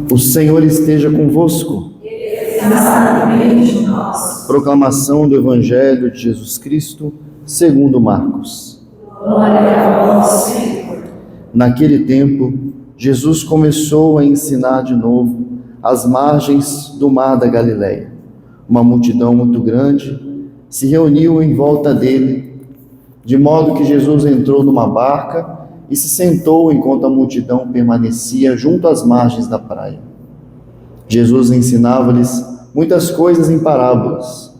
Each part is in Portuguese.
O Senhor esteja convosco. Proclamação do Evangelho de Jesus Cristo, segundo Marcos. Glória a vós, Senhor. Naquele tempo, Jesus começou a ensinar de novo às margens do mar da Galileia. Uma multidão muito grande se reuniu em volta dele, de modo que Jesus entrou numa barca e se sentou enquanto a multidão permanecia junto às margens da praia. Jesus ensinava-lhes muitas coisas em parábolas,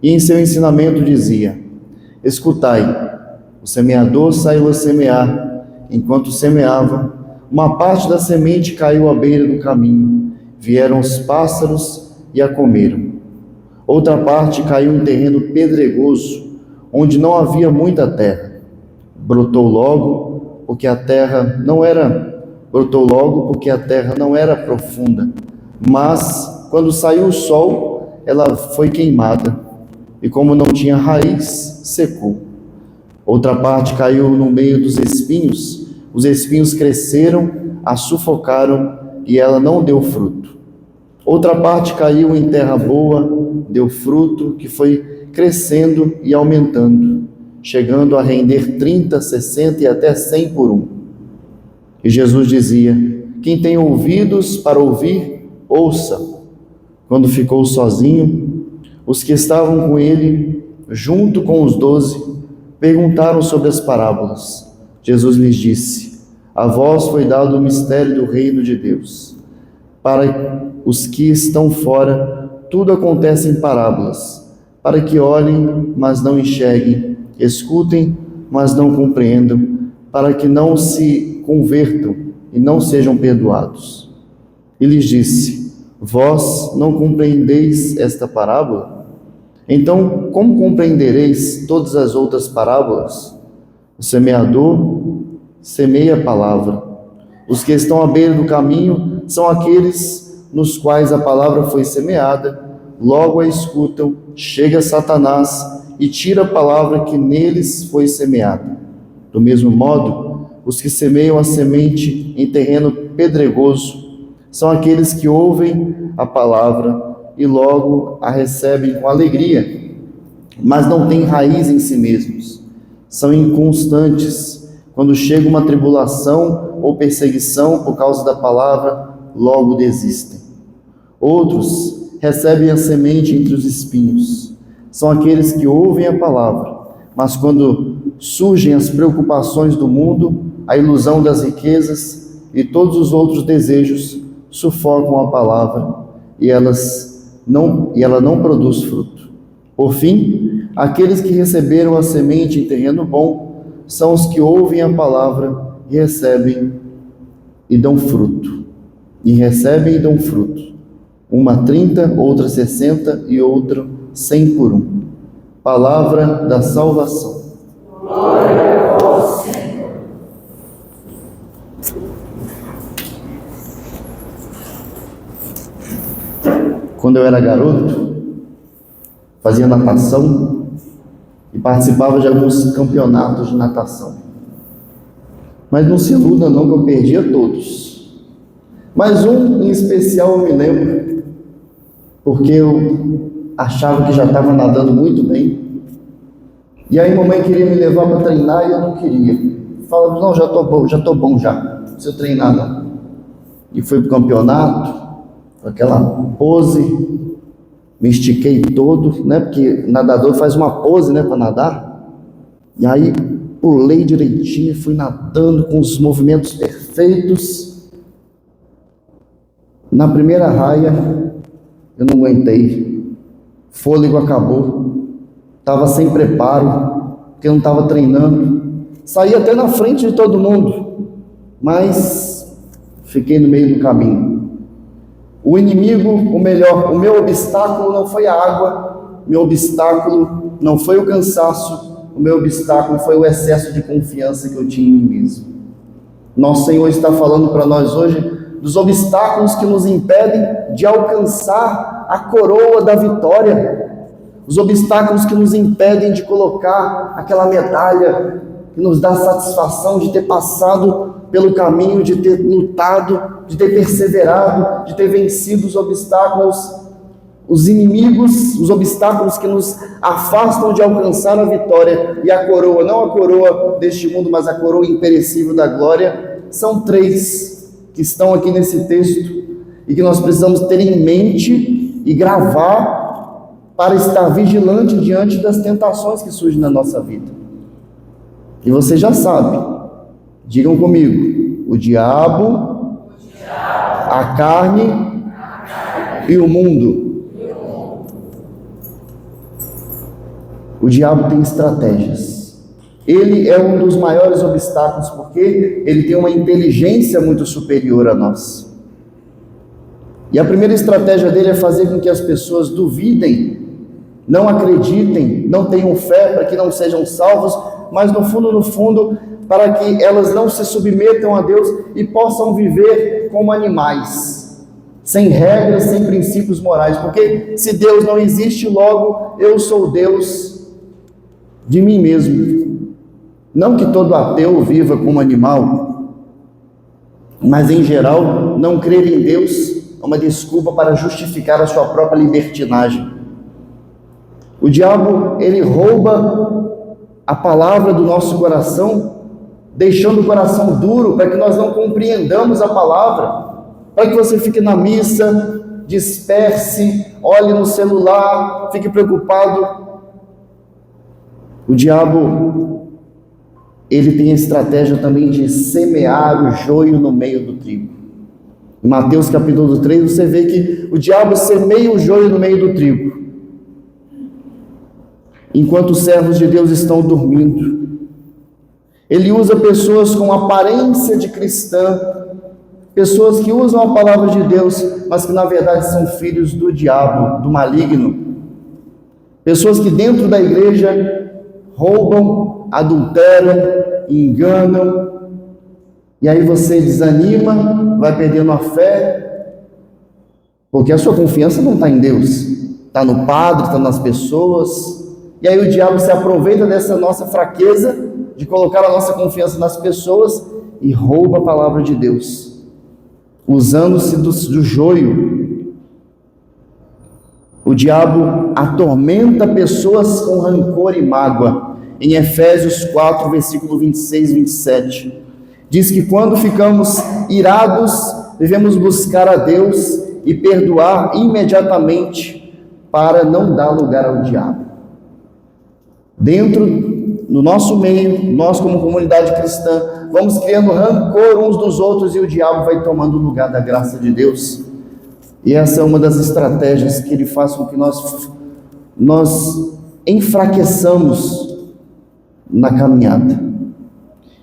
e em seu ensinamento dizia: escutai, o semeador saiu a semear. Enquanto semeava, uma parte da semente caiu à beira do caminho, vieram os pássaros e a comeram. Outra parte caiu em terreno pedregoso, onde não havia muita terra. Brotou logo, porque a terra não era profunda. Mas, quando saiu o sol, ela foi queimada, e como não tinha raiz, secou. Outra parte caiu no meio dos espinhos, os espinhos cresceram, a sufocaram, e ela não deu fruto. Outra parte caiu em terra boa, deu fruto, que foi crescendo e aumentando, chegando a render 30, 60 e até 100 por um. E Jesus dizia: quem tem ouvidos para ouvir, ouça. Quando ficou sozinho, os que estavam com ele, junto com os 12, perguntaram sobre as parábolas. Jesus lhes disse: a vós foi dado o mistério do reino de Deus. Para os que estão fora, tudo acontece em parábolas, para que olhem, mas não enxerguem, escutem, mas não compreendam, para que não se convertam e não sejam perdoados. E lhes disse: vós não compreendeis esta parábola? Então, como compreendereis todas as outras parábolas? O semeador semeia a palavra. Os que estão à beira do caminho são aqueles nos quais a palavra foi semeada, logo a escutam, chega Satanás e tira a palavra que neles foi semeada. Do mesmo modo, os que semeiam a semente em terreno pedregoso são aqueles que ouvem a palavra e logo a recebem com alegria, mas não têm raiz em si mesmos. São inconstantes. Quando chega uma tribulação ou perseguição por causa da palavra, logo desistem. Outros recebem a semente entre os espinhos. São aqueles que ouvem a palavra, mas quando surgem as preocupações do mundo, a ilusão das riquezas e todos os outros desejos, sufocam a palavra e ela não produz fruto. Por fim, aqueles que receberam a semente em terreno bom são os que ouvem a palavra e recebem e dão fruto. Uma 30, outra 60 e outra 100 por um. Palavra da salvação. Glória a vós, Senhor. Quando eu era garoto, fazia natação e participava de alguns campeonatos de natação. Mas não se iluda não, que eu perdia todos. Mas um em especial eu me lembro, porque eu achava que já estava nadando muito bem. E aí mamãe queria me levar para treinar e eu não queria. Falava: não, já estou bom já, não preciso treinar não. E fui para o campeonato, com aquela pose, me estiquei todo, né? Porque nadador faz uma pose, né, para nadar. E aí pulei direitinho, fui nadando com os movimentos perfeitos. Na primeira raia, eu não aguentei, fôlego acabou, estava sem preparo, porque eu não estava treinando. Saí até na frente de todo mundo, mas fiquei no meio do caminho. O inimigo, o meu obstáculo não foi a água, meu obstáculo não foi o cansaço, o meu obstáculo foi o excesso de confiança que eu tinha em mim mesmo. Nosso Senhor está falando para nós hoje dos obstáculos que nos impedem de alcançar a coroa da vitória, os obstáculos que nos impedem de colocar aquela medalha que nos dá satisfação de ter passado pelo caminho de ter lutado, de ter perseverado, de ter vencido os obstáculos, os inimigos, os obstáculos que nos afastam de alcançar a vitória e a coroa, não a coroa deste mundo, mas a coroa imperecível da glória. São 3 que estão aqui nesse texto e que nós precisamos ter em mente e gravar para estar vigilante diante das tentações que surgem na nossa vida. E você já sabe, digam comigo: o diabo, a carne e o mundo. O diabo tem estratégias. Ele é um dos maiores obstáculos porque ele tem uma inteligência muito superior a nós. E a primeira estratégia dele é fazer com que as pessoas duvidem, não acreditem, não tenham fé, para que não sejam salvos, mas no fundo, para que elas não se submetam a Deus e possam viver como animais, sem regras, sem princípios morais. Porque se Deus não existe, logo eu sou Deus de mim mesmo. Não que todo ateu viva como animal, mas em geral, não crer em Deus é uma desculpa para justificar a sua própria libertinagem. O diabo, ele rouba a palavra do nosso coração, deixando o coração duro para que nós não compreendamos a palavra, para que você fique na missa, disperse, olhe no celular, fique preocupado. O diabo, ele tem a estratégia também de semear o joio no meio do trigo. Em Mateus capítulo 3, você vê que o diabo semeia o joio no meio do trigo, enquanto os servos de Deus estão dormindo. Ele usa pessoas com aparência de cristã, pessoas que usam a palavra de Deus, mas que na verdade são filhos do diabo, do maligno. Pessoas que dentro da igreja roubam, adulteram, enganam, e aí você desanima, vai perdendo a fé, porque a sua confiança não está em Deus, está no padre, está nas pessoas. E aí o diabo se aproveita dessa nossa fraqueza, de colocar a nossa confiança nas pessoas, e rouba a palavra de Deus, usando-se do joio. O diabo atormenta pessoas com rancor e mágoa. Em Efésios 4, versículo 26 e 27, diz que quando ficamos irados, devemos buscar a Deus e perdoar imediatamente, para não dar lugar ao diabo. Dentro, no nosso meio, nós como comunidade cristã, vamos criando rancor uns dos outros e o diabo vai tomando o lugar da graça de Deus. E essa é uma das estratégias que ele faz com que nós enfraqueçamos na caminhada.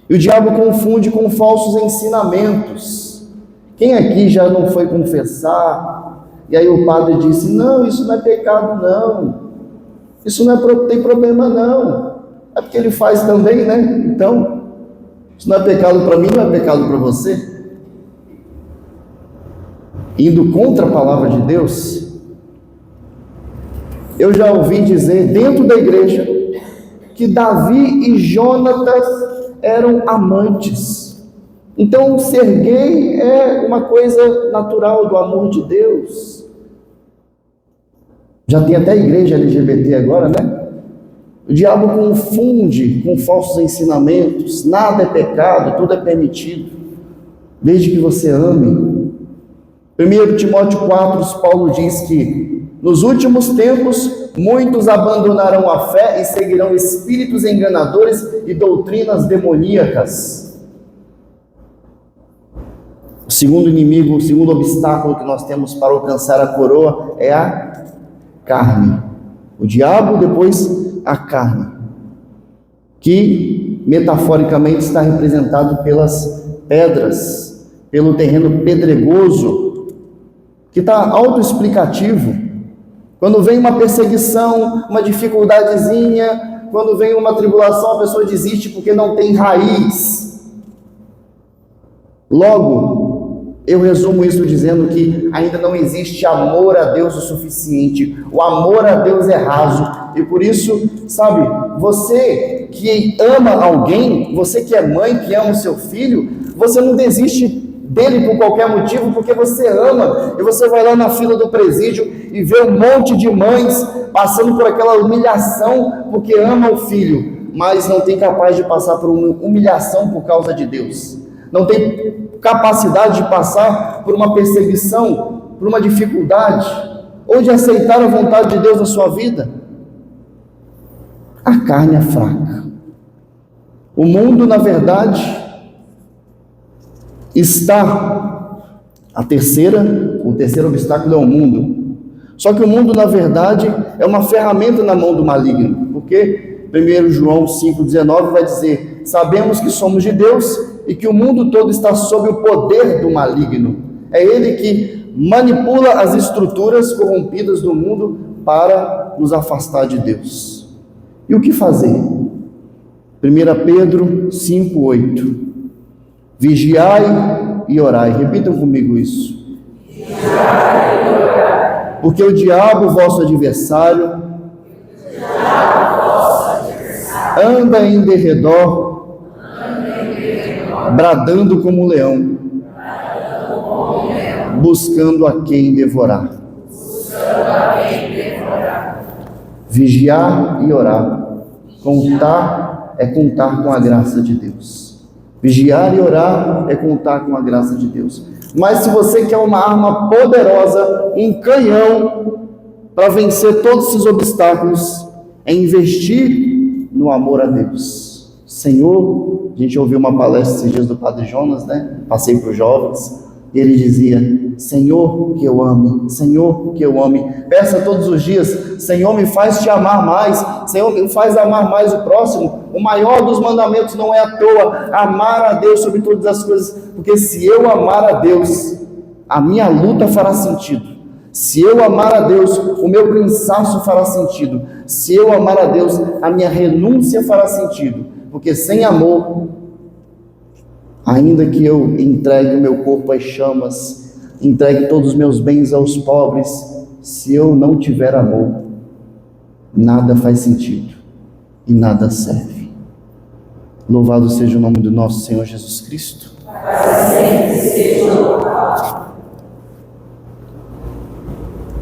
E o diabo confunde com falsos ensinamentos. Quem aqui já não foi confessar, e aí o padre disse: não, isso não é pecado não, isso não tem problema não, é porque ele faz também, né? Então, isso não é pecado para mim, não é pecado para você. Indo contra a palavra de Deus. Eu já ouvi dizer dentro da igreja que Davi e Jonatas eram amantes. Então ser gay é uma coisa natural do amor de Deus. Já tem até igreja LGBT agora, né? O diabo confunde com falsos ensinamentos. Nada é pecado, tudo é permitido, desde que você ame. 1 Timóteo 4, Paulo diz que nos últimos tempos muitos abandonarão a fé e seguirão espíritos enganadores e doutrinas demoníacas. O segundo inimigo, o segundo obstáculo que nós temos para alcançar a coroa é a carne. O diabo, depois a carne, que metaforicamente está representado pelas pedras, pelo terreno pedregoso, que está autoexplicativo. Quando vem uma perseguição, uma dificuldadezinha, quando vem uma tribulação, a pessoa desiste porque não tem raiz. Logo, eu resumo isso dizendo que ainda não existe amor a Deus o suficiente. O amor a Deus é raso. E por isso, sabe, você que ama alguém, você que é mãe, que ama o seu filho, você não desiste dele por qualquer motivo, porque você ama, e você vai lá na fila do presídio e vê um monte de mães passando por aquela humilhação porque ama o filho, mas não tem capaz de passar por uma humilhação por causa de Deus, não tem capacidade de passar por uma perseguição, por uma dificuldade, ou de aceitar a vontade de Deus na sua vida. A carne é fraca. O mundo, na verdade, o terceiro obstáculo é o mundo. Só que o mundo, na verdade, é uma ferramenta na mão do maligno, porque 1 João 5,19 vai dizer: sabemos que somos de Deus e que o mundo todo está sob o poder do maligno. É ele que manipula as estruturas corrompidas do mundo para nos afastar de Deus. E o que fazer? 1 Pedro 5,8: vigiai e orai. Repitam comigo isso. Vigiai e orai. Porque o diabo, vosso adversário, anda em derredor, bradando como um leão, buscando a quem devorar. Vigiar e orar. Contar é contar com a graça de Deus. Vigiar e orar é contar com a graça de Deus. Mas se você quer uma arma poderosa, um canhão para vencer todos esses obstáculos, é investir no amor a Deus. Senhor, a gente ouviu uma palestra esses dias do Padre Jonas, né? Passei para os jovens, e ele dizia: Senhor, que eu ame, Senhor, que eu ame. Peça todos os dias: Senhor, me faz te amar mais, Senhor, me faz amar mais o próximo. O maior dos mandamentos não é à toa, amar a Deus sobre todas as coisas, porque se eu amar a Deus, a minha luta fará sentido. Se eu amar a Deus, o meu cansaço fará sentido. Se eu amar a Deus, a minha renúncia fará sentido, porque sem amor, ainda que eu entregue o meu corpo às chamas, entregue todos os meus bens aos pobres, se eu não tiver amor, nada faz sentido e nada serve. Louvado seja o nome do nosso Senhor Jesus Cristo. Para sempre seja louvado.